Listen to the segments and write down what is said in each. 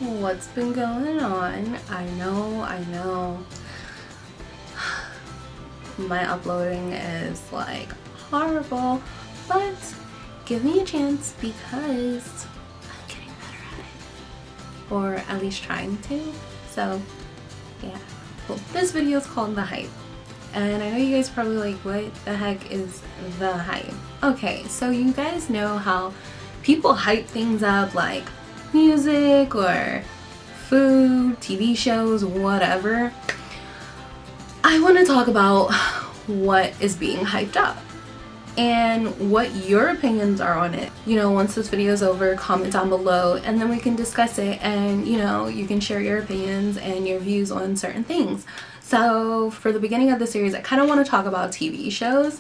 What's been going on? I know. My uploading is like horrible, but give me a chance because I'm getting better at it. Or at least trying to. So, yeah. Well, this video is called The Hype. And I know you guys are probably like, what the heck is The Hype? Okay, so you guys know how people hype things up like music or food, TV shows, whatever. I want to talk about what is being hyped up and what your opinions are on it. You know, once this video is over, comment down below and then we can discuss it, and you know, you can share your opinions and your views on certain things. So for the beginning of the series, I kind of want to talk about TV shows.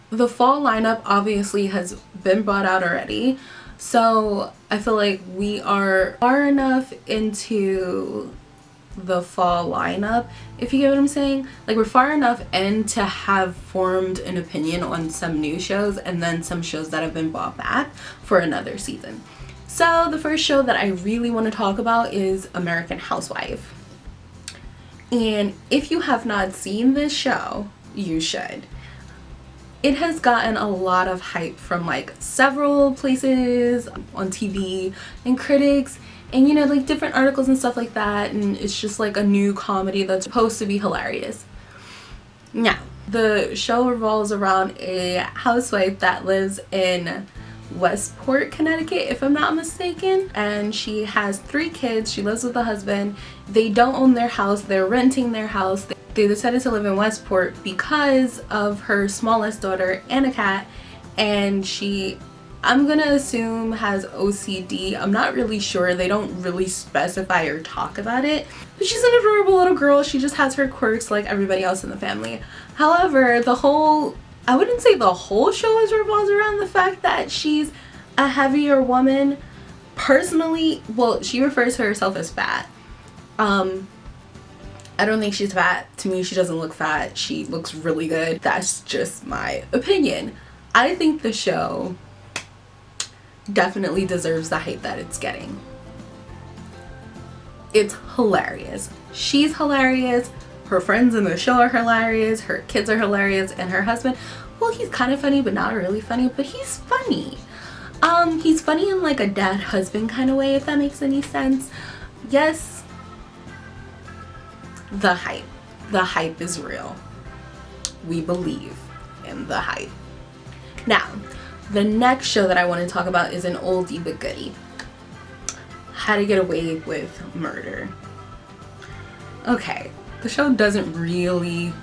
The fall lineup obviously has been brought out already, so I feel like we are far enough into the fall lineup, if you get what I'm saying. Like, we're far enough in to have formed an opinion on some new shows and then some shows that have been brought back for another season. So the first show that I really want to talk about is American Housewife. And if you have not seen this show, you should. It has gotten a lot of hype from like several places on TV and critics and, you know, like different articles and stuff like that, and it's just like a new comedy that's supposed to be hilarious. Now, the show revolves around a housewife that lives in Westport, Connecticut, if I'm not mistaken, and she has 3 kids. She lives with a husband. They don't own their house, they're renting their house. They decided to live in Westport because of her smallest daughter, Anna Cat, and she, I'm gonna assume, has OCD. I'm not really sure. They don't really specify or talk about it. But she's an adorable little girl. She just has her quirks like everybody else in the family. However, I wouldn't say the whole show is revolves around the fact that she's a heavier woman. Personally, well, she refers to herself as fat. I don't think she's fat. To me, she doesn't look fat. She looks really good. That's just my opinion. I think the show definitely deserves the hype that it's getting. It's hilarious. She's hilarious. Her friends in the show are hilarious. Her kids are hilarious. And her husband, well, he's kind of funny, but not really funny, but he's funny. He's funny in like a dad-husband kind of way, if that makes any sense. Yes. The hype. The hype is real. We believe in the hype. Now, the next show that I want to talk about is an oldie but goodie. How to Get Away with Murder. Okay, the show doesn't really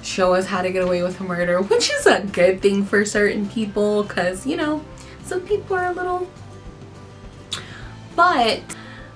show us how to get away with murder, which is a good thing for certain people because, you know, some people are a little... But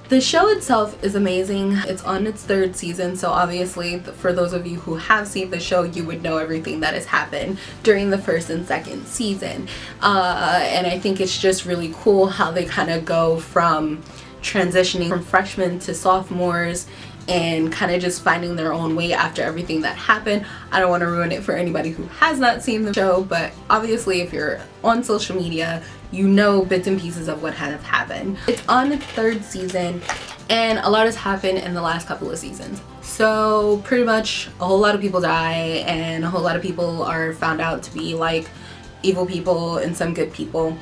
the show itself is amazing. It's on its 3rd season, so obviously for those of you who have seen the show, you would know everything that has happened during the 1st and 2nd season. And I think it's just really cool how they kind of go from transitioning from freshmen to sophomores and kind of just finding their own way after everything that happened. I don't want to ruin it for anybody who has not seen the show, but obviously if you're on social media, you know bits and pieces of what has happened. It's on its 3rd season and a lot has happened in the last couple of seasons. So pretty much a whole lot of people die and a whole lot of people are found out to be like evil people and some good people.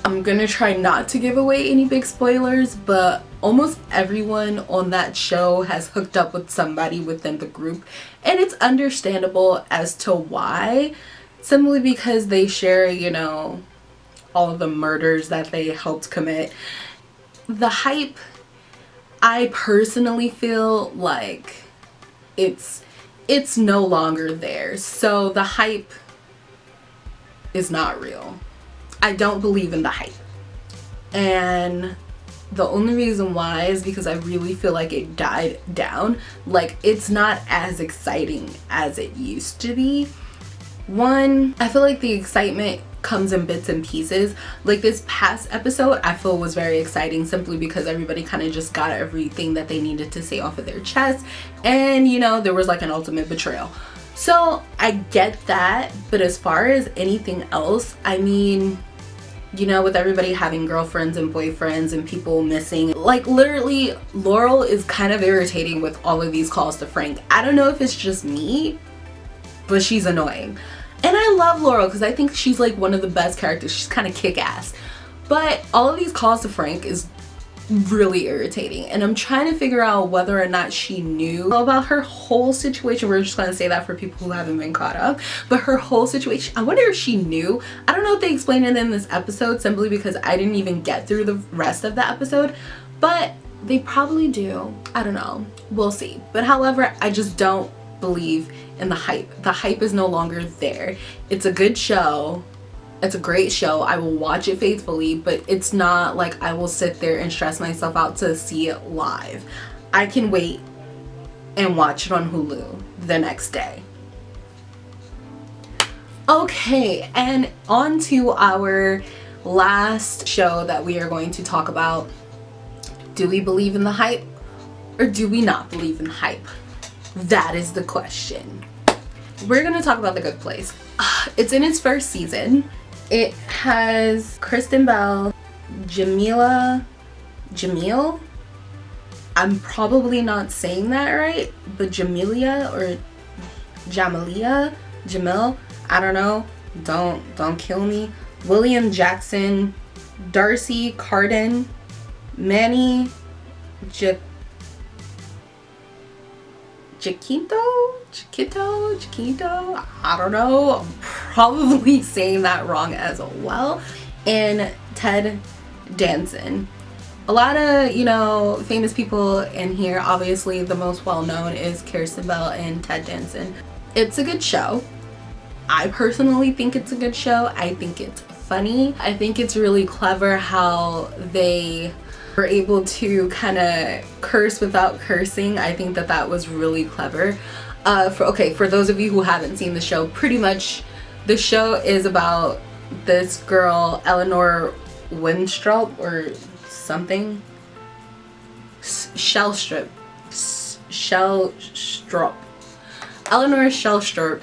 I'm gonna try not to give away any big spoilers, but almost everyone on that show has hooked up with somebody within the group, and it's understandable as to why, simply because they share, you know, all of the murders that they helped commit. The hype, I personally feel like it's no longer there, so the hype is not real. I don't believe in the hype, and the only reason why is because I really feel like it died down. Like, it's not as exciting as it used to be. One, I feel like the excitement comes in bits and pieces. Like this past episode, I feel was very exciting simply because everybody kind of just got everything that they needed to say off of their chest, and you know, there was like an ultimate betrayal. So I get that, but as far as anything else, I mean, you know, with everybody having girlfriends and boyfriends and people missing, like literally Laurel is kind of irritating with all of these calls to Frank. I don't know if it's just me, but she's annoying. And I love Laurel because I think she's like one of the best characters. She's kind of kick-ass. But all of these calls to Frank is really irritating, and I'm trying to figure out whether or not she knew about her whole situation. We're just going to say that for people who haven't been caught up, but her whole situation, I wonder if she knew. I don't know if they explained it in this episode, simply because I didn't even get through the rest of the episode, but they probably do. I don't know, we'll see. But however, I just don't believe in the hype. The hype is no longer there. It's a good show. It's a great show. I will watch it faithfully, but it's not like I will sit there and stress myself out to see it live. I can wait and watch it on Hulu the next day. Okay, and on to our last show that we are going to talk about. Do we believe in the hype or do we not believe in the hype? That is the question. We're going to talk about The Good Place. It's in its first season. It has Kristen Bell, Jamil. I'm probably not saying that right, but Jamil, I don't know. Don't kill me. William Jackson, Darcy Carden, Manny Chiquito, I don't know, I'm probably saying that wrong as well, and Ted Danson. A lot of, you know, famous people in here. Obviously the most well-known is Kristen Bell and Ted Danson. It's a good show. I personally think it's a good show. I think it's funny. I think it's really clever how they were able to kind of curse without cursing. I think that that was really clever. For those of you who haven't seen the show, pretty much the show is about this girl, Eleanor Winstrup or something. Shellstrop. Eleanor Shellstrop.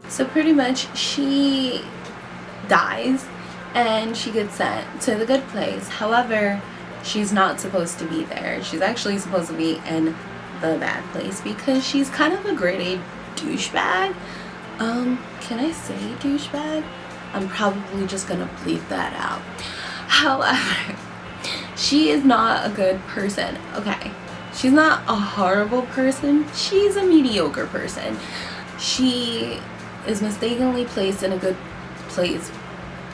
So pretty much she dies and she gets sent to the good place. However, she's not supposed to be there. She's actually supposed to be in the bad place because she's kind of a grade A douchebag. Can I say douchebag? I'm probably just gonna bleep that out. However, she is not a good person. Okay, she's not a horrible person. She's a mediocre person. She is mistakenly placed in a good place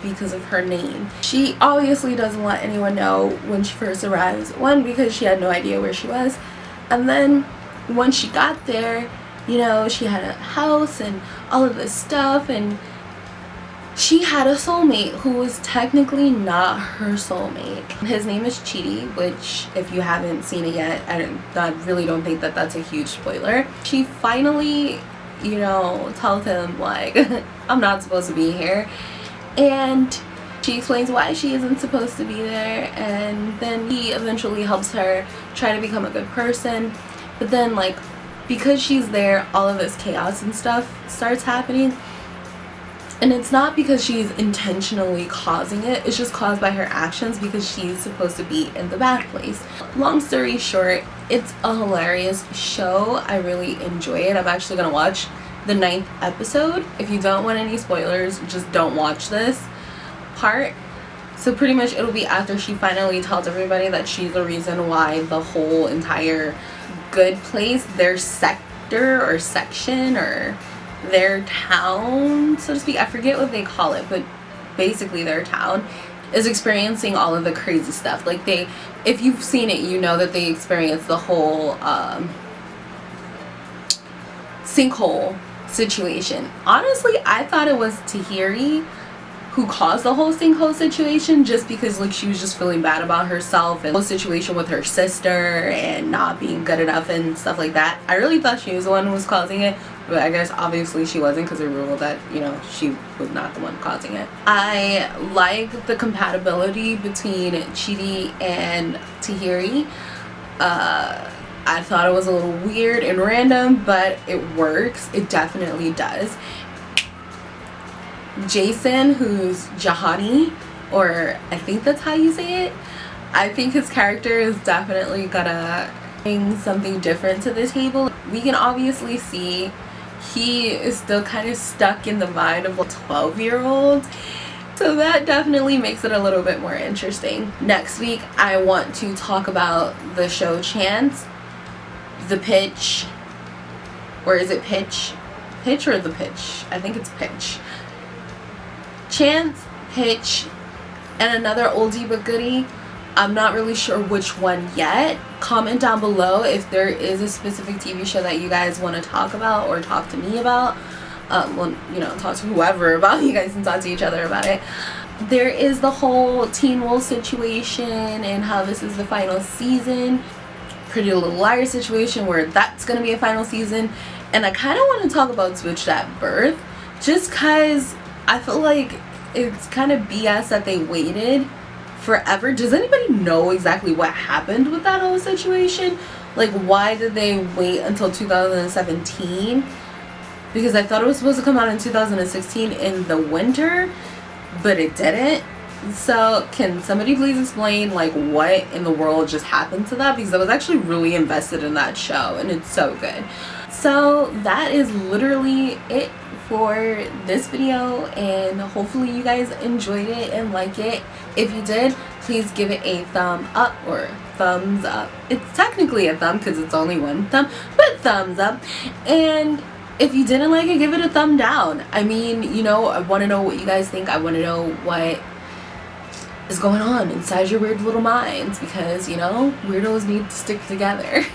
because of her name. She obviously doesn't let anyone know when she first arrives. One, because she had no idea where she was, and then once she got there, you know, she had a house and all of this stuff, and she had a soulmate who was technically not her soulmate. His name is Chidi, which if you haven't seen it yet, I really don't think that that's a huge spoiler. She finally, you know, tells him like, I'm not supposed to be here, and she explains why she isn't supposed to be there, and then he eventually helps her try to become a good person. But then, like, because she's there, all of this chaos and stuff starts happening, and it's not because she's intentionally causing it, it's just caused by her actions because she's supposed to be in the bad place. Long story short, it's a hilarious show. I really enjoy it. I'm actually gonna watch the 9th episode. If you don't want any spoilers, just don't watch this part. So pretty much it'll be after she finally tells everybody that she's the reason why the whole entire good place, their sector or section or their town, so to speak, I forget what they call it, but basically their town is experiencing all of the crazy stuff. Like, they, if you've seen it, you know that they experience the whole sinkhole situation. Honestly, I thought it was Tahiri who caused the whole sinkhole situation, just because like she was just feeling bad about herself and the whole situation with her sister and not being good enough and stuff like that. I really thought she was the one who was causing it, but I guess obviously she wasn't, because they ruled that, you know, she was not the one causing it. I like the compatibility between Chidi and Tahiri. I thought it was a little weird and random, but it works. It definitely does. Jason, who's Jahani, or I think that's how you say it, I think his character is definitely gonna bring something different to the table. We can obviously see he is still kind of stuck in the mind of a 12-year-old. So that definitely makes it a little bit more interesting. Next week, I want to talk about the show Chance, the pitch, or is it pitch? Pitch or the pitch? I think it's pitch. Chance, pitch, and another oldie but goodie. I'm not really sure which one yet. Comment down below if there is a specific TV show that you guys want to talk about or talk to me about. Well, you know, talk to whoever about. You guys can talk to each other about it. There is the whole Teen Wolf situation and how this is the final season. Pretty Little Liars situation where that's going to be a final season. And I kind of want to talk about Switched at Birth just because I feel like it's kind of BS that they waited forever. Does anybody know exactly what happened with that whole situation? Like, why did they wait until 2017? Because I thought it was supposed to come out in 2016 in the winter, but it didn't. So can somebody please explain like what in the world just happened to that? Because I was actually really invested in that show and it's so good. So that is literally it for this video, and hopefully you guys enjoyed it and like it. If you did, please give it a thumb up or thumbs up. It's technically a thumb because it's only one thumb, but thumbs up. And if you didn't like it, give it a thumb down. I mean, you know, I want to know what you guys think. I want to know what is going on inside your weird little minds, because, you know, weirdos need to stick together.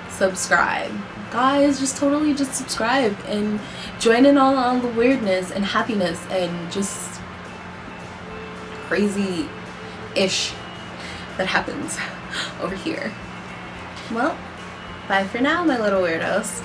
Subscribe. Guys, just totally just subscribe and join in on the weirdness and happiness and just crazy-ish that happens over here. Well, bye for now, my little weirdos.